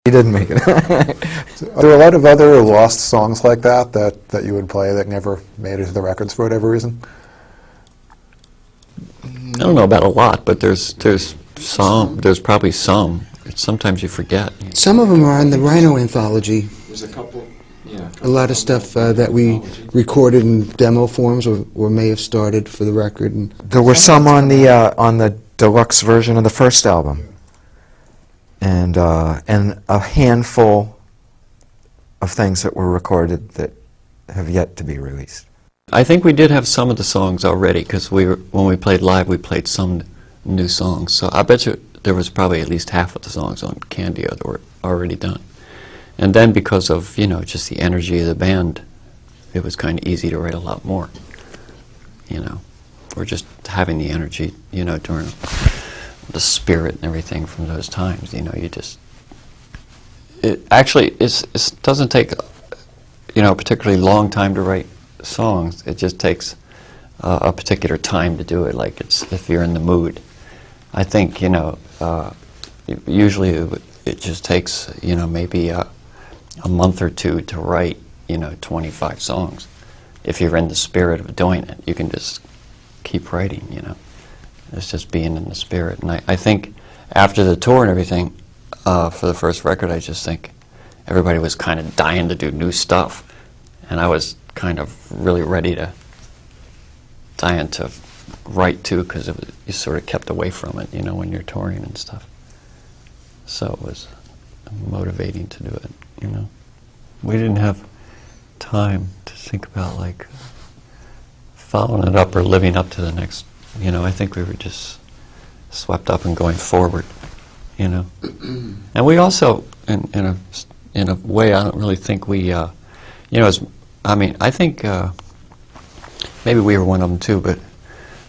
He didn't make it. Are there a lot of other lost songs like that you would play that never made it to the records for whatever reason? I don't know about a lot, but there's some. There's probably some. Sometimes you forget. Some of them are on the Rhino anthology. There's a couple, yeah. A lot of stuff that we recorded in demo forms or may have started for the record. And There were some on the deluxe version of the first album, and a handful of things that were recorded that have yet to be released. I think we did have some of the songs already, because when we played live, we played some new songs. So I bet you there was probably at least half of the songs on Candia that were already done. And then because of, you know, just the energy of the band, it was kind of easy to write a lot more, you know. Or just having the energy, you know, during the spirit and everything from those times, you know, you just... It doesn't take, you know, a particularly long time to write songs. It just takes a particular time to do it, like if you're in the mood. I think, you know, usually it just takes, you know, maybe a month or two to write, you know, 25 songs. If you're in the spirit of doing it, you can just keep writing, you know. It's just being in the spirit. And I think after the tour and everything, for the first record, I just think everybody was kind of dying to do new stuff. And I was kind of really ready to, dying to write too, because you sort of kept away from it, you know, when you're touring and stuff. So it was motivating to do it, you know. We didn't have time to think about, like, following it up or living up to the next, you know. I think we were just swept up and going forward, you know. And we also, in a way, I don't really think we, you know, I think maybe we were one of them too, but,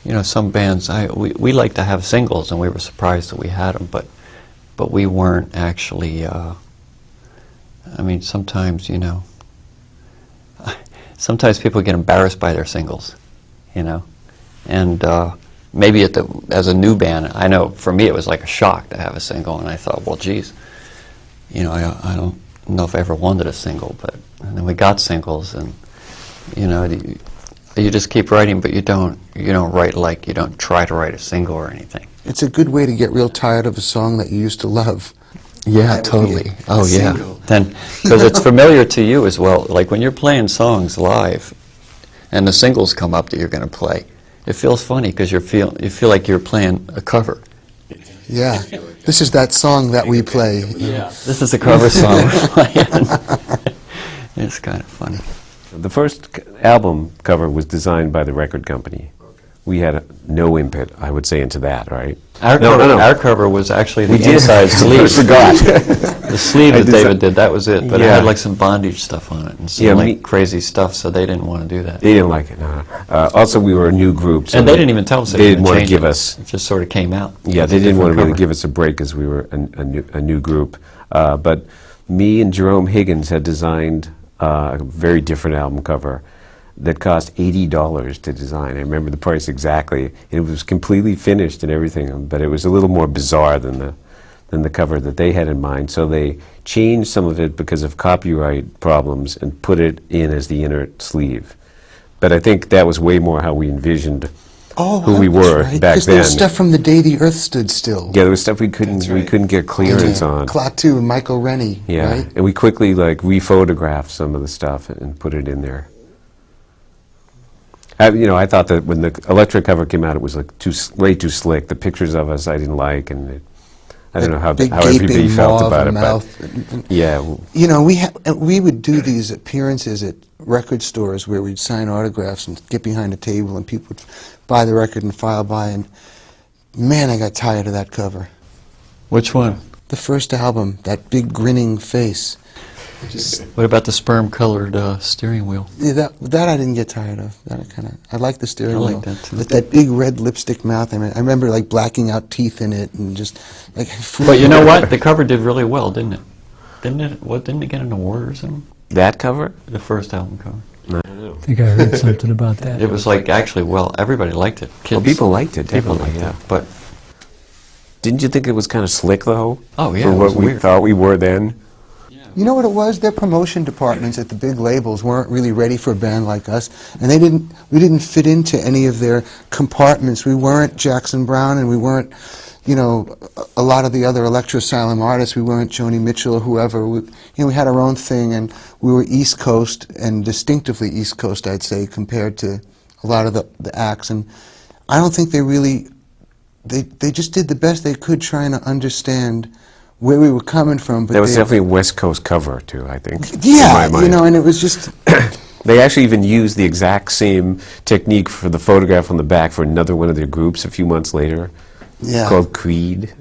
you know, some bands, we like to have singles, and we were surprised that we had them, but we weren't actually, I mean, sometimes, you know, sometimes people get embarrassed by their singles, you know, and maybe as a new band, I know for me it was like a shock to have a single, and I thought, well, geez, you know, I don't know if I ever wanted a single, and then we got singles, and, you know, you just keep writing, but you don't write, like, you don't try to write a single or anything. it's a good way to get real tired of a song that you used to love. Yeah, totally. Oh, yeah. Then, because it's familiar to you as well. Like when you're playing songs live, and the singles come up that you're going to play, it feels funny because you feel like you're playing a cover. Yeah, this is that song that we play. Yeah. This is a cover song we're playing. It's kind of funny. The first album cover was designed by the record company. We had no input, I would say, into that, right? Our cover was actually the inside sleeve. I forgot. The sleeve that David did, that was it. But it Yeah. had like some bondage stuff on it and some like crazy stuff, so they didn't want to do that. They didn't like it, no. Also, we were a new group. So And they didn't even tell us they didn't want to give us. It just sort of came out. Yeah, It was they a didn't want to different really cover. give us a break because we were a new group. But me and Jerome Higgins had designed a very different album cover that cost $80 to design. I remember the price exactly. It was completely finished and everything, but it was a little more bizarre than the cover that they had in mind. So they changed some of it because of copyright problems and put it in as the inner sleeve. But I think that was way more how we envisioned who we were back Because there was then. stuff from the day the Earth stood still. Yeah, there was stuff we couldn't get clearance on. Klaatu and Michael Rennie, Yeah, right? and we quickly like rephotographed some of the stuff and put it in there. I thought that when the electric cover came out, it was like way too slick. The pictures of us I didn't like, and I don't know how Big everybody gaping felt maw of about a it. mouth. But yeah, You know, we would do these appearances at record stores where we'd sign autographs and get behind a table and people would buy the record and file by, and man, I got tired of that cover. Which one? The first album, that big grinning face. What about the sperm-colored steering wheel? Yeah, that I didn't get tired of. I like the steering I like wheel. that, too. That big red lipstick mouth. I remember like blacking out teeth in it and just like. But you know what? The cover did really well, didn't it? Didn't it get an award or something? that cover. The first album cover. I think I heard something about that. It was like actually, well, everybody liked it. Kids, Well, people liked it, people definitely. liked Yeah. it. But Didn't you think it was kind of slick though? oh yeah, For it what was we weird. thought we were then. You know what it was? Their promotion departments at the big labels weren't really ready for a band like us, and we didn't fit into any of their compartments. We weren't Jackson Browne, and we weren't, you know, a lot of the other Electro Asylum artists. We weren't Joni Mitchell or whoever. We had our own thing, and we were East Coast, and distinctively East Coast, I'd say, compared to a lot of the acts. And I don't think they really, they just did the best they could trying to understand where we were coming from. But There was definitely a West Coast cover, too, I think. in yeah, my mind. you know, and it was just, They actually even used the exact same technique for the photograph on the back for another one of their groups a few months later, yeah. called Creed.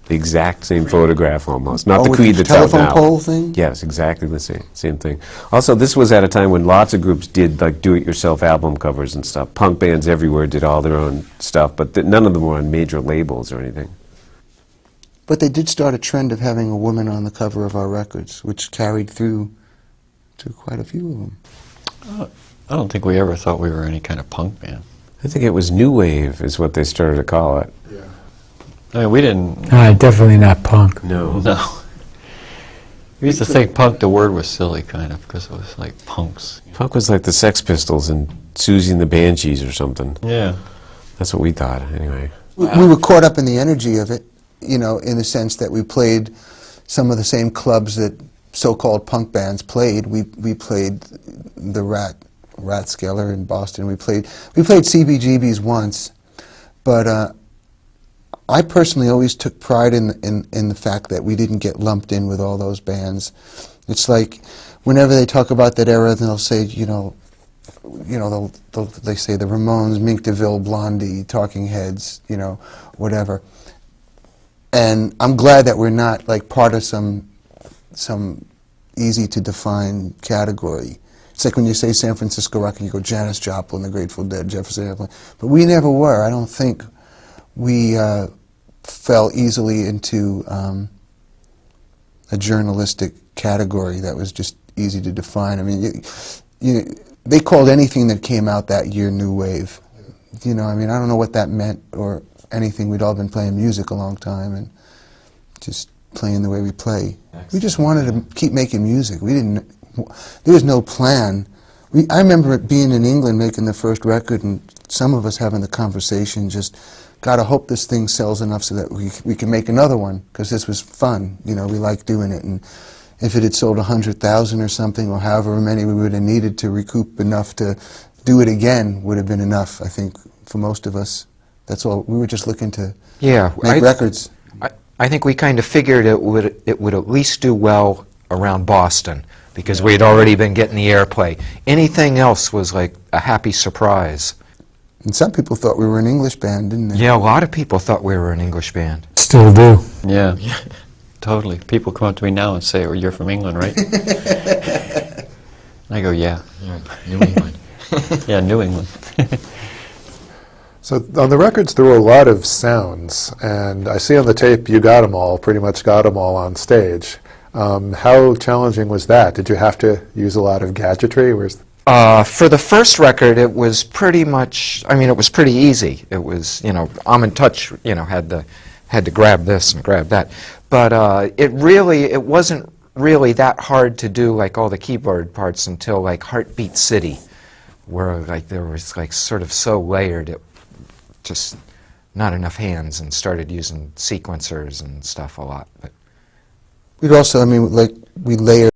The exact same photograph almost. Not Oh, the with Creed the that's out telephone now. pole thing? Yes, exactly the same thing. Also, this was at a time when lots of groups did like do-it-yourself album covers and stuff. Punk bands everywhere did all their own stuff, but none of them were on major labels or anything. But they did start a trend of having a woman on the cover of our records, which carried through to quite a few of them. I don't think we ever thought we were any kind of punk band. I think it was New Wave is what they started to call it. I mean, we didn't. Definitely not punk. No. No. We used to think punk, the word was silly, kind of, because it was like punks. Punk was like the Sex Pistols and Susie and the Banshees or something. Yeah. That's what we thought, anyway. We were caught up in the energy of it, you know, in the sense that we played some of the same clubs that so-called punk bands played. We played the Rathskeller in Boston. We played CBGB's once, but I personally always took pride in the fact that we didn't get lumped in with all those bands. It's like whenever they talk about that era, they'll say, they say the Ramones, Mink DeVille, Blondie, Talking Heads, you know, whatever. And I'm glad that we're not like part of some easy to define category. It's like when you say San Francisco rock and you go Janis Joplin, the Grateful Dead, Jefferson Airplane. But we never were. I don't think we fell easily into a journalistic category that was just easy to define. I mean, they called anything that came out that year new wave. You know, I mean, I don't know what that meant or anything. We'd all been playing music a long time and just playing the way we play. We just wanted to keep making music. We didn't. There was no plan. I remember being in England making the first record, and some of us having the conversation, just gotta hope this thing sells enough so that we can make another one, because this was fun. You know, we liked doing it, and if it had sold 100,000 or something, or however many we would have needed to recoup enough to do it again, would have been enough. I think for most of us, that's all. We were just looking to make records. I think we kind of figured it would at least do well around Boston, because we had already been getting the airplay. Anything else was like a happy surprise. And some people thought we were an English band, didn't they? Yeah, a lot of people thought we were an English band. Still do. Yeah. Totally. People come up to me now and say, "Oh, you're from England, right?" I go, "Yeah." New England. Yeah, New England. So on the records, there were a lot of sounds, and I see on the tape you got them all, pretty much got them all on stage. How challenging was that? Did you have to use a lot of gadgetry? For the first record, it was pretty much, I mean, it was pretty easy. It was, you know, I'm in touch, you know, had to grab this and grab that. But it wasn't really that hard to do, like, all the keyboard parts until, like, Heartbeat City, where, like, there was, like, sort of so layered, it just not enough hands, and started using sequencers and stuff a lot. But We'd also, I mean, like, we layered